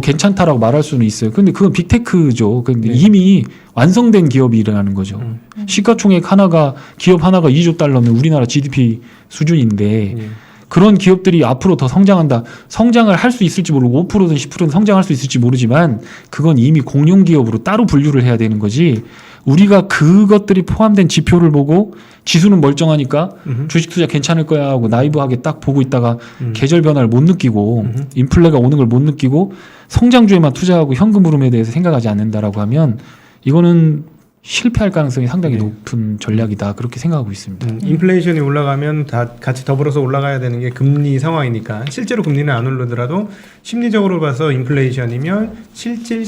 괜찮다라고 말할 수는 있어요. 근데 그건 빅테크죠. 근데 네. 이미 완성된 기업이 일어나는 거죠. 시가총액 하나가 기업 하나가 2조 달러면 우리나라 GDP 수준인데 그런 기업들이 앞으로 더 성장한다. 성장을 할 수 있을지 모르고 5%든 10%든 성장할 수 있을지 모르지만 그건 이미 공룡 기업으로 따로 분류를 해야 되는 거지. 우리가 그것들이 포함된 지표를 보고 지수는 멀쩡하니까 주식 투자 괜찮을 거야 하고 나이브하게 딱 보고 있다가 계절 변화를 못 느끼고 인플레가 오는 걸 못 느끼고 성장주에만 투자하고 현금 흐름에 대해서 생각하지 않는다라고 하면 이거는 실패할 가능성이 상당히 네. 높은 전략이다. 그렇게 생각하고 있습니다. 인플레이션이 올라가면 다 같이 더불어서 올라가야 되는 게 금리 상황이니까 실제로 금리는 안 오르더라도 심리적으로 봐서 인플레이션이면 실질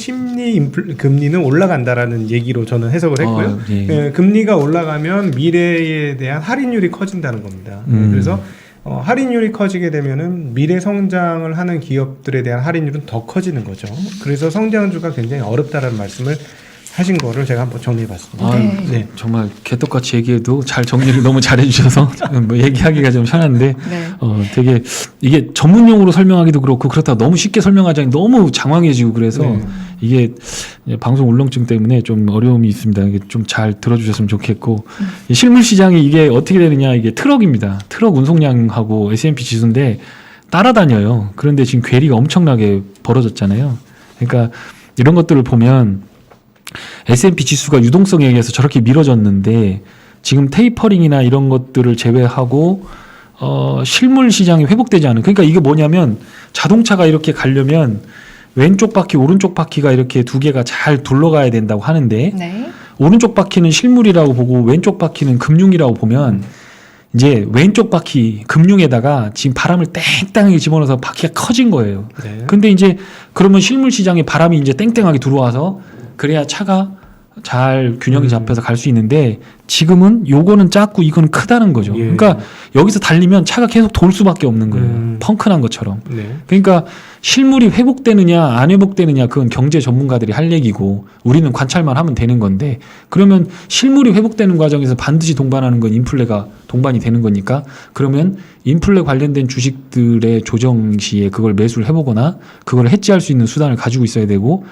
금리는 올라간다라는 얘기로 저는 해석을 했고요. 예. 예, 금리가 올라가면 미래에 대한 할인율이 커진다는 겁니다. 그래서 할인율이 커지게 되면은 미래 성장을 하는 기업들에 대한 할인율은 더 커지는 거죠. 그래서 성장주가 굉장히 어렵다라는 말씀을 하신 거를 제가 한번 정리해봤습니다. 아, 네. 네. 정말 개떡같이 얘기해도 잘 정리를 너무 잘해주셔서 뭐 얘기하기가 좀 편한데 네. 되게 이게 전문용어로 설명하기도 그렇고 그렇다고 너무 쉽게 설명하자니 너무 장황해지고 그래서 네. 이게 방송 울렁증 때문에 좀 어려움이 있습니다. 이게 좀 잘 들어주셨으면 좋겠고 이 실물 시장이 이게 어떻게 되느냐 이게 트럭입니다. 트럭 운송량하고 S&P 지수인데 따라다녀요. 그런데 지금 괴리가 엄청나게 벌어졌잖아요. 그러니까 이런 것들을 보면 S&P 지수가 유동성에 의해서 저렇게 미뤄졌는데 지금 테이퍼링이나 이런 것들을 제외하고 실물 시장이 회복되지 않은 그러니까 이게 뭐냐면 자동차가 이렇게 가려면 왼쪽 바퀴 오른쪽 바퀴가 이렇게 두 개가 잘 둘러가야 된다고 하는데 네. 오른쪽 바퀴는 실물이라고 보고 왼쪽 바퀴는 금융이라고 보면 이제 왼쪽 바퀴 금융에다가 지금 바람을 땡땡하게 집어넣어서 바퀴가 커진 거예요. 네. 근데 이제 그러면 실물 시장에 바람이 이제 땡땡하게 들어와서 그래야 차가 잘 균형이 잡혀서 갈 수 있는데 지금은 요거는 작고 이거는 크다는 거죠. 예. 그러니까 여기서 달리면 차가 계속 돌 수밖에 없는 거예요. 펑크난 것처럼. 네. 그러니까 실물이 회복되느냐 안 회복되느냐 그건 경제 전문가들이 할 얘기고 우리는 관찰만 하면 되는 건데 그러면 실물이 회복되는 과정에서 반드시 동반하는 건 인플레가 동반이 되는 거니까 그러면 인플레 관련된 주식들의 조정 시에 그걸 매수를 해보거나 그걸 해지할 수 있는 수단을 가지고 있어야 되고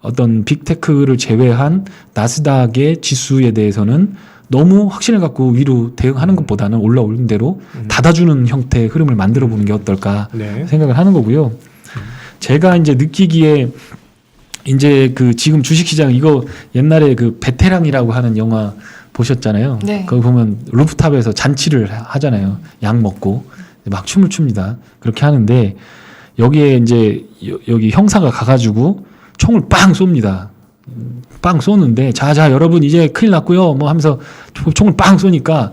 어떤 빅테크를 제외한 나스닥의 지수에 대해서는 너무 확신을 갖고 위로 대응하는 것보다는 올라오는 대로 닫아주는 형태의 흐름을 만들어 보는 게 어떨까 네. 생각을 하는 거고요. 제가 이제 느끼기에 이제 그 지금 주식시장 이거 옛날에 그 베테랑이라고 하는 영화 보셨잖아요. 네. 거기 보면 루프탑에서 잔치를 하잖아요. 약 먹고 막 춤을 춥니다. 그렇게 하는데 여기에 이제 여기 형사가 가가지고 총을 빵 쏩니다. 빵 쏘는데 자자 여러분 이제 큰일 났고요. 뭐 하면서 총을 빵 쏘니까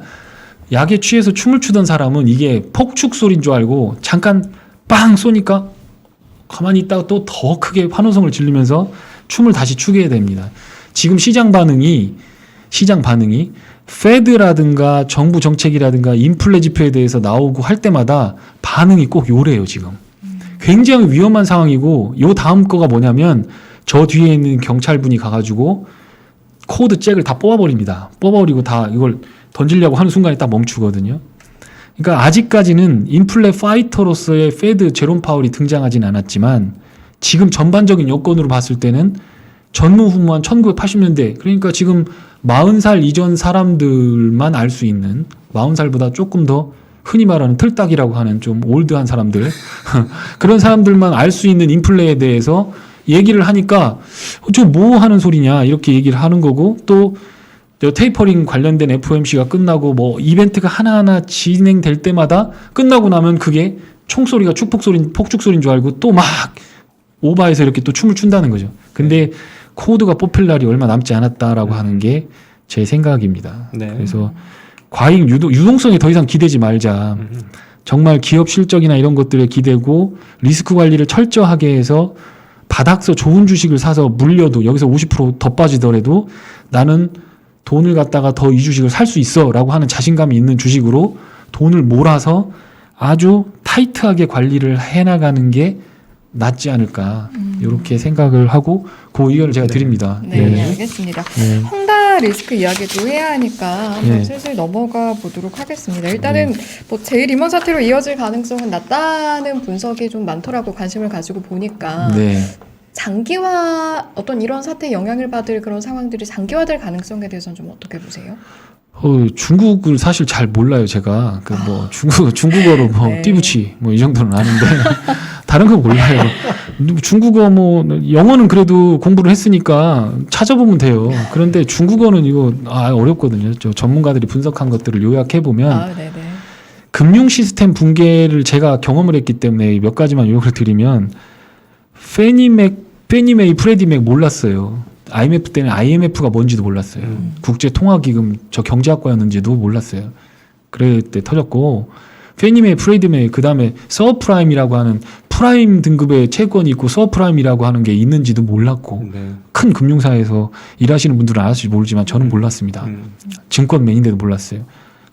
약에 취해서 춤을 추던 사람은 이게 폭죽 소리인 줄 알고 잠깐 빵 쏘니까 가만히 있다가 또 더 크게 환호성을 지르면서 춤을 다시 추게 됩니다. 지금 시장 반응이 페드라든가 정부 정책이라든가 인플레 지표에 대해서 나오고 할 때마다 반응이 꼭 요래요, 지금. 굉장히 위험한 상황이고 요 다음 거가 뭐냐면 저 뒤에 있는 경찰분이 가가지고 코드 잭을 다 뽑아버립니다. 뽑아버리고 다 이걸 던지려고 하는 순간에 딱 멈추거든요. 그러니까 아직까지는 인플레 파이터로서의 페드 제롬 파월이 등장하진 않았지만 지금 전반적인 여건으로 봤을 때는 전무후무한 1980년대 그러니까 지금 40살 이전 사람들만 알 수 있는 40살보다 조금 더 흔히 말하는 틀딱이라고 하는 좀 올드한 사람들 그런 사람들만 알 수 있는 인플레에 대해서 얘기를 하니까 저 뭐 하는 소리냐 이렇게 얘기를 하는 거고 또 테이퍼링 관련된 FOMC가 끝나고 뭐 이벤트가 하나하나 진행될 때마다 끝나고 나면 그게 총소리가 폭죽소리인 줄 알고 또 막 오바해서 이렇게 또 춤을 춘다는 거죠. 근데 코드가 뽑힐 날이 얼마 남지 않았다라고 하는 게 제 생각입니다. 네. 그래서 과잉 유동성에 더 이상 기대지 말자. 정말 기업 실적이나 이런 것들에 기대고 리스크 관리를 철저하게 해서 바닥서 좋은 주식을 사서 물려도 여기서 50%더 빠지더라도 나는 돈을 갖다가 더 이 주식을 살 수 있어 라고 하는 자신감이 있는 주식으로 돈을 몰아서 아주 타이트하게 관리를 해나가는 게 낫지 않을까 이렇게 생각을 하고 그 의견을 제가 드립니다. 네, 알겠습니다. 네. 헝다 리스크 이야기도 해야 하니까 한번 네. 슬슬 넘어가 보도록 하겠습니다. 일단은 뭐 제일 임원 사태로 이어질 가능성은 낮다는 분석이 좀 많더라고 관심을 가지고 보니까 네. 장기화 어떤 이런 사태에 영향을 받을 그런 상황들이 장기화될 가능성에 대해서는 좀 어떻게 보세요? 중국을 사실 잘 몰라요, 제가. 그 뭐 중국어로 뭐 네. 띠부치 뭐 이 정도는 아는데 다른 거 몰라요. 중국어 뭐 영어는 그래도 공부를 했으니까 찾아보면 돼요. 그런데 중국어는 이거 어렵거든요. 저 전문가들이 분석한 것들을 요약해 보면 네네. 금융 시스템 붕괴를 제가 경험을 했기 때문에 몇 가지만 요약을 드리면 페니메이, 프레디맥 몰랐어요. IMF 때는 IMF가 뭔지도 몰랐어요. 국제통화기금 저 경제학과였는지도 몰랐어요. 그때 터졌고 페니메이, 프레디맥 그다음에 서프라임이라고 하는 프라임 등급의 채권이 있고 서프라임이라고 하는 게 있는지도 몰랐고 네. 큰 금융사에서 일하시는 분들은 알았을지 모르지만 저는 몰랐습니다. 증권맨인데도 몰랐어요.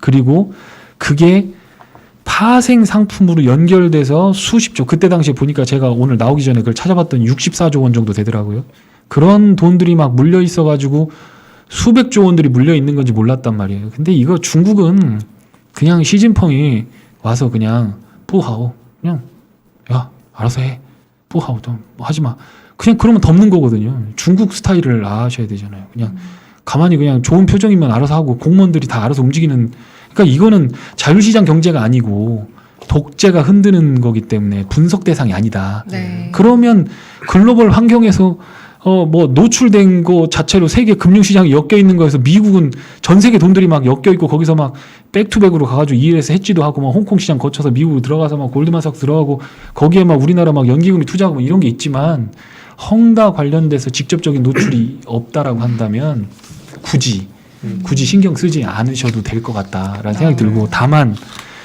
그리고 그게 파생 상품으로 연결돼서 수십조 그때 당시에 보니까 제가 오늘 나오기 전에 그걸 찾아봤더니 64조 원 정도 되더라고요. 그런 돈들이 막 물려 있어가지고 수백조 원들이 물려 있는 건지 몰랐단 말이에요. 근데 이거 중국은 그냥 시진펑이 와서 그냥 뿌하오 그냥 야 알아서 해 뿌하오 좀 하지 마 그냥 그러면 덮는 거거든요. 중국 스타일을 아셔야 되잖아요. 그냥 가만히 그냥 좋은 표정이면 알아서 하고 공무원들이 다 알아서 움직이는 그러니까 이거는 자유시장 경제가 아니고 독재가 흔드는 거기 때문에 분석 대상이 아니다. 네. 그러면 글로벌 환경에서 뭐 노출된 거 자체로 세계 금융시장이 엮여 있는 거에서 미국은 전 세계 돈들이 막 엮여 있고 거기서 막 백투백으로 가가지고 ELS 해지도 하고 막 홍콩 시장 거쳐서 미국 들어가서 막 골드만삭스 들어가고 거기에 막 우리나라 막 연기금이 투자하고 이런 게 있지만 헝다 관련돼서 직접적인 노출이 없다라고 한다면 굳이 신경 쓰지 않으셔도 될 것 같다라는 생각이 들고 다만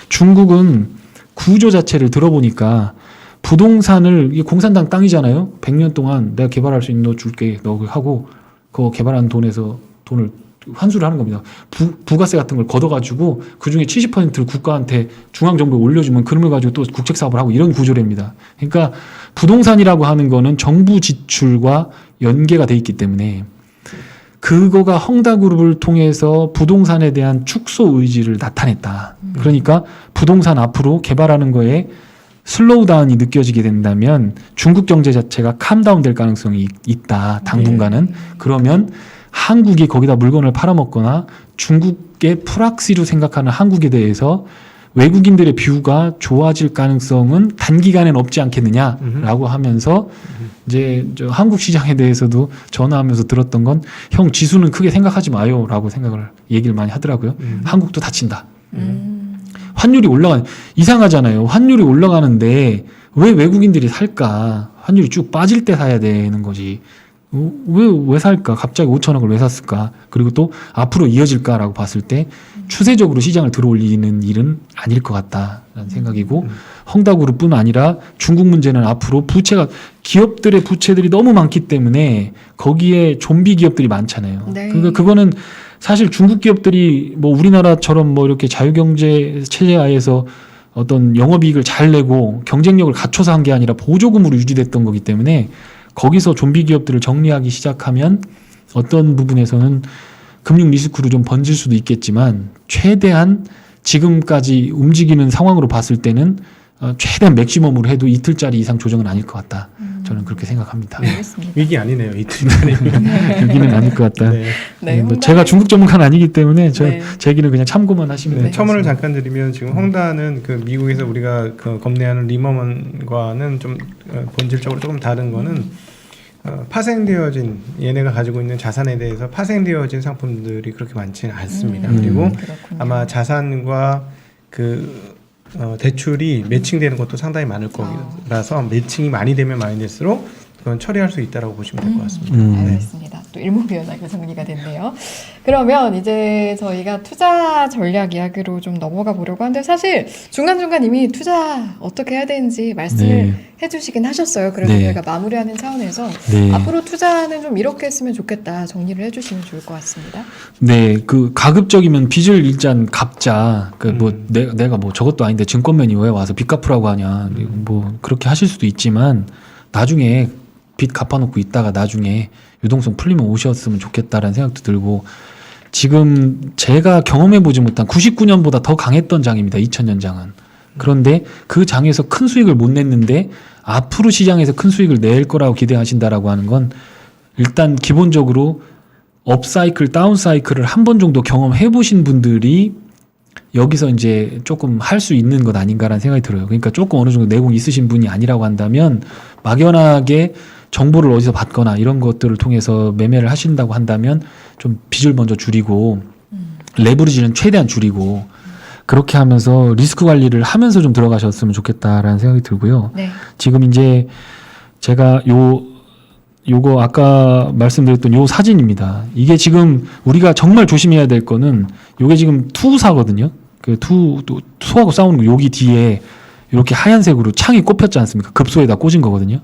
중국은 구조 자체를 들어보니까 부동산을 이게 공산당 땅이잖아요. 100년 동안 내가 개발할 수 있는 너 줄게 너 하고 그거 개발한 돈에서 돈을 환수를 하는 겁니다. 부가세 같은 걸 걷어가지고 그 중에 70%를 국가한테 중앙정부에 올려주면 그놈을 가지고 또 국책사업을 하고 이런 구조랍니다. 그러니까 부동산이라고 하는 거는 정부 지출과 연계가 돼 있기 때문에 그거가 헝다그룹을 통해서 부동산에 대한 축소 의지를 나타냈다. 그러니까 부동산 앞으로 개발하는 거에 슬로우다운이 느껴지게 된다면 중국 경제 자체가 캄다운 될 가능성이 있다. 당분간은. 그러면 한국이 거기다 물건을 팔아먹거나 중국의 프락시로 생각하는 한국에 대해서 외국인들의 뷰가 좋아질 가능성은 단기간엔 없지 않겠느냐라고 하면서 이제 저 한국 시장에 대해서도 전화하면서 들었던 건 형 지수는 크게 생각하지 마요라고 얘기를 많이 하더라고요. 한국도 다친다. 환율이 이상하잖아요. 환율이 올라가는데 왜 외국인들이 살까? 환율이 쭉 빠질 때 사야 되는 거지. 왜 살까? 갑자기 5천억을 왜 샀을까? 그리고 또 앞으로 이어질까라고 봤을 때 추세적으로 시장을 들어올리는 일은 아닐 것 같다라는 생각이고 헝다그룹뿐 아니라 중국 문제는 앞으로 기업들의 부채들이 너무 많기 때문에 거기에 좀비 기업들이 많잖아요. 네. 그러니까 그거는 사실 중국 기업들이 뭐 우리나라처럼 뭐 이렇게 자유경제 체제 하에서 어떤 영업이익을 잘 내고 경쟁력을 갖춰서 한 게 아니라 보조금으로 유지됐던 거기 때문에 거기서 좀비 기업들을 정리하기 시작하면 어떤 부분에서는 금융 리스크로 좀 번질 수도 있겠지만 최대한 지금까지 움직이는 상황으로 봤을 때는 최대한 맥시멈으로 해도 이틀짜리 이상 조정은 아닐 것 같다. 저는 그렇게 생각합니다. 알겠습니다. 위기 아니네요. 이틀짜리면. 여기는 아닐 것 같다. 네. 네, 뭐 제가 중국 전문가는 아니기 때문에 네. 제 얘기는 그냥 참고만 하시면 네, 될 것 첨언을 같습니다. 잠깐 드리면 지금 헝다는 그 미국에서 우리가 그 검내하는 리먼과는 좀 본질적으로 조금 다른 거는 파생되어진 얘네가 가지고 있는 자산에 대해서 파생되어진 상품들이 그렇게 많지는 않습니다. 그리고 그렇군요. 아마 자산과 그 대출이 매칭되는 것도 상당히 많을 거라서 매칭이 많이 되면 많이 될수록 그건 처리할 수 있다라고 보시면 될 것 같습니다. 알겠습니다. 또 일목요연하게 정리가 됐네요. 그러면 이제 저희가 투자 전략 이야기로 좀 넘어가 보려고 하는데 사실 중간중간 이미 투자 어떻게 해야 되는지 말씀을 해주시긴 하셨어요. 그래서 네. 저희가 마무리하는 차원에서 네. 앞으로 투자는 좀 이렇게 했으면 좋겠다 정리를 해주시면 좋을 것 같습니다. 네, 그 가급적이면 빚을 일단 갚자. 그 뭐 내가 뭐 저것도 아닌데 증권맨이 왜 와서 빚 갚으라고 하냐. 뭐 그렇게 하실 수도 있지만 나중에 빚 갚아놓고 있다가 나중에 유동성 풀리면 오셨으면 좋겠다라는 생각도 들고 지금 제가 경험해보지 못한 99년보다 더 강했던 장입니다. 2000년 장은. 그런데 그 장에서 큰 수익을 못 냈는데 앞으로 시장에서 큰 수익을 낼 거라고 기대하신다라고 하는 건 일단 기본적으로 업사이클, 다운사이클을 한 번 정도 경험해보신 분들이 여기서 이제 조금 할 수 있는 것 아닌가라는 생각이 들어요. 그러니까 조금 어느 정도 내공 있으신 분이 아니라고 한다면 막연하게 정보를 어디서 받거나 이런 것들을 통해서 매매를 하신다고 한다면 좀 빚을 먼저 줄이고 레버리지는 최대한 줄이고 그렇게 하면서 리스크 관리를 하면서 좀 들어가셨으면 좋겠다라는 생각이 들고요. 네. 지금 이제 제가 요거 아까 말씀드렸던 요 사진입니다. 이게 지금 우리가 정말 조심해야 될 거는 요게 지금 투사거든요. 그 투하고 싸우는 거 여기 뒤에 이렇게 하얀색으로 창이 꼽혔지 않습니까? 급소에다 꽂은 거거든요.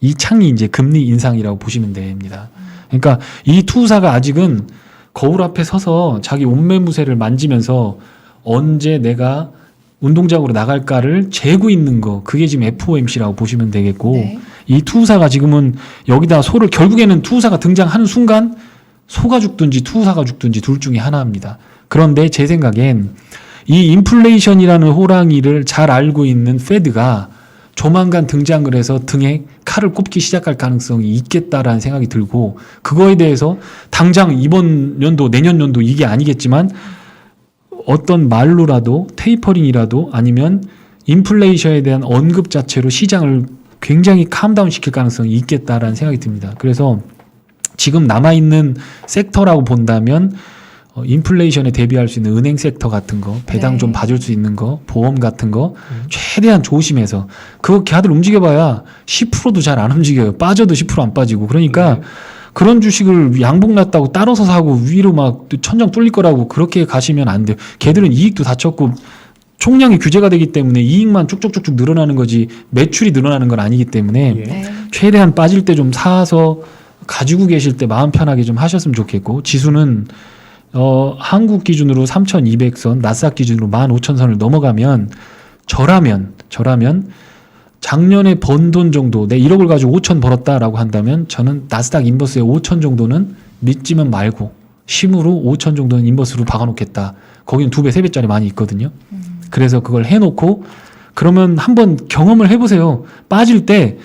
이 창이 이제 금리 인상이라고 보시면 됩니다. 그러니까 이 투사가 아직은 거울 앞에 서서 자기 옷매무새를 만지면서 언제 내가 운동장으로 나갈까를 재고 있는 거 그게 지금 FOMC라고 보시면 되겠고 네. 이 투사가 지금은 여기다 소를 결국에는 투사가 등장하는 순간 소가 죽든지 투사가 죽든지 둘 중에 하나입니다. 그런데 제 생각엔 이 인플레이션이라는 호랑이를 잘 알고 있는 페드가 조만간 등장을 해서 등에 칼을 꼽기 시작할 가능성이 있겠다라는 생각이 들고 그거에 대해서 당장 이번 연도 내년 연도 이게 아니겠지만 어떤 말로라도 테이퍼링이라도 아니면 인플레이션에 대한 언급 자체로 시장을 굉장히 캄다운 시킬 가능성이 있겠다라는 생각이 듭니다. 그래서 지금 남아있는 섹터라고 본다면 인플레이션에 대비할 수 있는 은행 섹터 같은 거, 배당 네. 좀 봐줄 수 있는 거, 보험 같은 거 최대한 조심해서 그거 걔들 움직여봐야 10%도 잘 안 움직여요. 빠져도 10% 안 빠지고 그러니까 그런 주식을 양복 났다고 따라서 사고 위로 막 천장 뚫릴 거라고 그렇게 가시면 안 돼요. 걔들은 이익도 다쳤고 총량이 규제가 되기 때문에 이익만 쭉쭉쭉쭉 늘어나는 거지 매출이 늘어나는 건 아니기 때문에 예. 네. 최대한 빠질 때 좀 사서 가지고 계실 때 마음 편하게 좀 하셨으면 좋겠고, 지수는 한국 기준으로 3,200선, 나스닥 기준으로 15,000선을 넘어가면 저라면 작년에 번 돈 정도, 내 1억을 가지고 5천 벌었다라고 한다면 저는 나스닥 인버스에 5천 정도는 믿지만 말고 심으로 5천 정도는 인버스로 박아놓겠다. 거기는 2배, 3배짜리 많이 있거든요. 그래서 그걸 해놓고 그러면 한번 경험을 해보세요. 빠질 때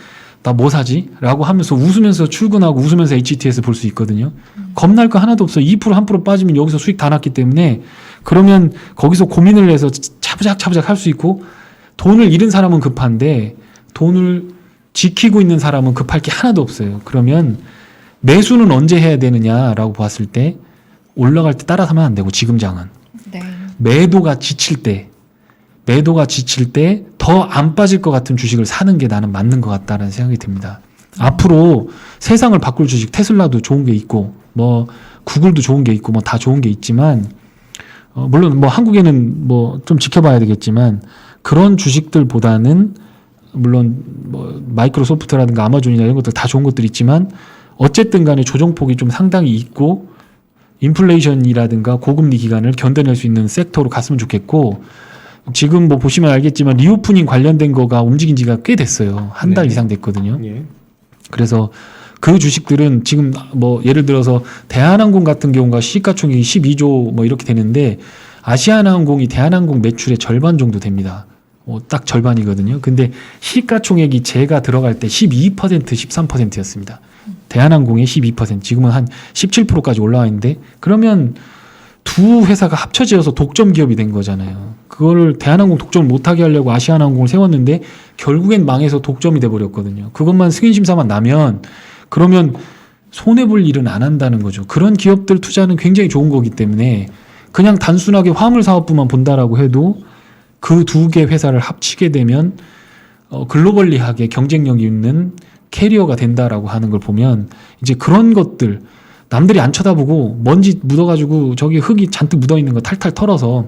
나 뭐 사지? 라고 하면서 웃으면서 출근하고 웃으면서 HTS 볼 수 있거든요. 겁날 거 하나도 없어. 2% 1% 빠지면 여기서 수익 다 났기 때문에 그러면 거기서 고민을 해서 차부작 할 수 있고, 돈을 잃은 사람은 급한데 돈을 지키고 있는 사람은 급할 게 하나도 없어요. 그러면 매수는 언제 해야 되느냐라고 봤을 때 올라갈 때 따라 사면 안 되고, 지금 장은 네. 매도가 지칠 때 더 안 빠질 것 같은 주식을 사는 게 나는 맞는 것 같다는 생각이 듭니다. 앞으로 세상을 바꿀 주식, 테슬라도 좋은 게 있고 뭐 구글도 좋은 게 있고 뭐 다 좋은 게 있지만 물론 뭐 한국에는 뭐 좀 지켜봐야 되겠지만 그런 주식들보다는 물론 뭐 마이크로소프트라든가 아마존이나 이런 것들 다 좋은 것들 있지만 어쨌든 간에 조정폭이 좀 상당히 있고 인플레이션이라든가 고금리 기간을 견뎌낼 수 있는 섹터로 갔으면 좋겠고, 지금 뭐 보시면 알겠지만 리오프닝 관련된 거가 움직인 지가 꽤 됐어요. 한 달 네. 이상 됐거든요. 예. 그래서 그 주식들은 지금 뭐 예를 들어서 대한항공 같은 경우가 시가총액이 12조 뭐 이렇게 되는데 아시아나항공이 대한항공 매출의 절반 정도 됩니다. 딱 절반이거든요. 근데 시가총액이 제가 들어갈 때 12%, 13%였습니다. 대한항공의 12%, 지금은 한 17%까지 올라와 있는데, 그러면 두 회사가 합쳐져서 독점 기업이 된 거잖아요. 그거를 대한항공 독점을 못하게 하려고 아시아나항공을 세웠는데 결국엔 망해서 독점이 돼버렸거든요. 그것만 승인심사만 나면 그러면 손해볼 일은 안 한다는 거죠. 그런 기업들 투자는 굉장히 좋은 거기 때문에 그냥 단순하게 화물 사업부만 본다라고 해도 그 두 개 회사를 합치게 되면 글로벌리하게 경쟁력 있는 캐리어가 된다라고 하는 걸 보면 이제 그런 것들 남들이 안 쳐다보고 먼지 묻어가지고 저기 흙이 잔뜩 묻어있는 거 탈탈 털어서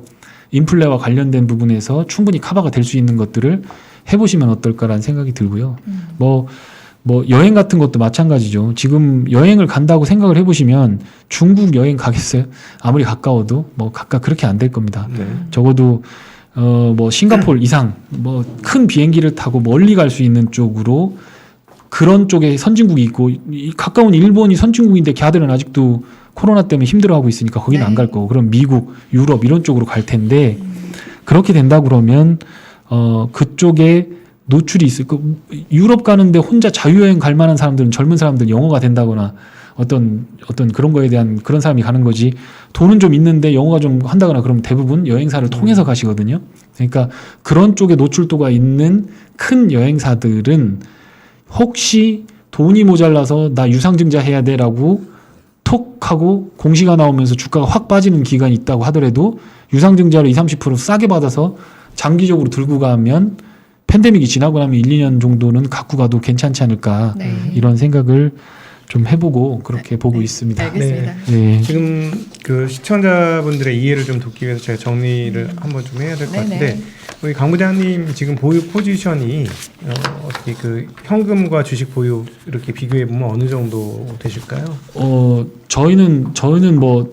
인플레와 관련된 부분에서 충분히 커버가 될 수 있는 것들을 해보시면 어떨까라는 생각이 들고요. 뭐 여행 같은 것도 마찬가지죠. 지금 여행을 간다고 생각을 해보시면 중국 여행 가겠어요? 아무리 가까워도 뭐 각각 그렇게 안 될 겁니다. 네. 적어도 뭐 싱가포르 이상 뭐 큰 비행기를 타고 멀리 갈 수 있는 쪽으로 그런 쪽에 선진국이 있고, 이 가까운 일본이 선진국인데 걔들은 아직도 코로나 때문에 힘들어하고 있으니까 거기는 네. 안 갈 거고, 그럼 미국, 유럽 이런 쪽으로 갈 텐데 그렇게 된다 그러면 그쪽에 노출이 있을 거. 유럽 가는데 혼자 자유여행 갈 만한 사람들은 젊은 사람들 영어가 된다거나 어떤 그런 거에 대한 그런 사람이 가는 거지, 돈은 좀 있는데 영어가 좀 한다거나 그러면 대부분 여행사를 통해서 가시거든요. 그러니까 그런 쪽에 노출도가 있는 큰 여행사들은 혹시 돈이 모자라서 나 유상증자 해야 돼라고 톡 하고 공시가 나오면서 주가가 확 빠지는 기간이 있다고 하더라도 유상증자를 20-30% 싸게 받아서 장기적으로 들고 가면 팬데믹이 지나고 나면 1-2년 정도는 갖고 가도 괜찮지 않을까, 네. 이런 생각을 좀 해보고 그렇게 보고 있습니다. 알겠습니다. 네. 지금 그 시청자분들의 이해를 좀 돕기 위해서 제가 정리를 한번 좀 해야 될 것 네네. 같은데, 우리 강 부장님 지금 보유 포지션이 어떻게 그 현금과 주식 보유 이렇게 비교해 보면 어느 정도 되실까요? 저희는 뭐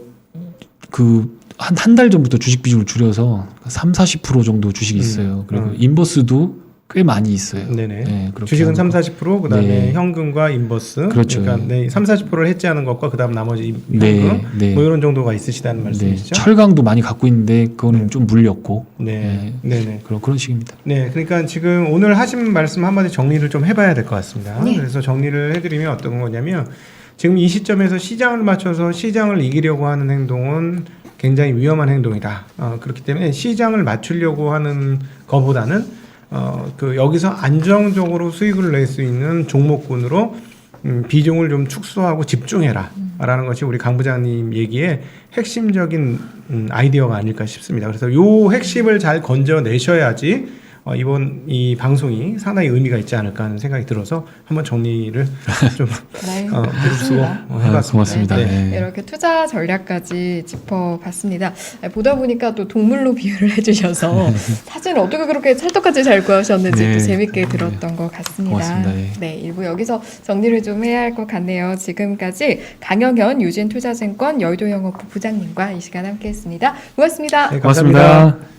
그 한 달 전부터 주식 비중을 줄여서 3-40% 정도 주식이 있어요. 그리고 인버스도 꽤 많이 있어요. 네네. 네, 그렇게 주식은 하는 거. 3-40%, 그다음에 네. 현금과 인버스. 그렇죠. 그러니까 네, 3-40%를 해지하는 것과 그다음 나머지 현금 네, 네. 뭐 이런 정도가 있으시다는 네. 말씀이시죠? 철강도 많이 갖고 있는데 그거는 좀 물렸고. 네. 네네. 그런 식입니다. 네, 그러니까 지금 오늘 하신 말씀 한마디 정리를 좀 해봐야 될 것 같습니다. 네. 그래서 정리를 해드리면 어떤 거냐면, 지금 이 시점에서 시장을 맞춰서 시장을 이기려고 하는 행동은 굉장히 위험한 행동이다. 그렇기 때문에 시장을 맞추려고 하는 것보다는 여기서 안정적으로 수익을 낼 수 있는 종목군으로 비중을 좀 축소하고 집중해라 라는 것이 우리 강 부장님 얘기의 핵심적인 아이디어가 아닐까 싶습니다. 그래서 요 핵심을 잘 건져내셔야지 이번 이 방송이 상당히 의미가 있지 않을까 하는 생각이 들어서 한번 정리를 좀 네, 무릅쓰고 맞습니다. 해봤습니다. 고맙습니다. 네. 네. 이렇게 투자 전략까지 짚어봤습니다. 보다 보니까 또 동물로 비유를 해주셔서 사진을 어떻게 그렇게 찰떡같이 잘 구하셨는지 네. 또 재밌게 들었던 것 같습니다. 고맙습니다. 예. 네, 일부 여기서 정리를 좀 해야 할 것 같네요. 지금까지 강영현 유진투자증권 여의도영업부 부장님과 이 시간 함께했습니다. 고맙습니다. 네, 감사합니다. 고맙습니다.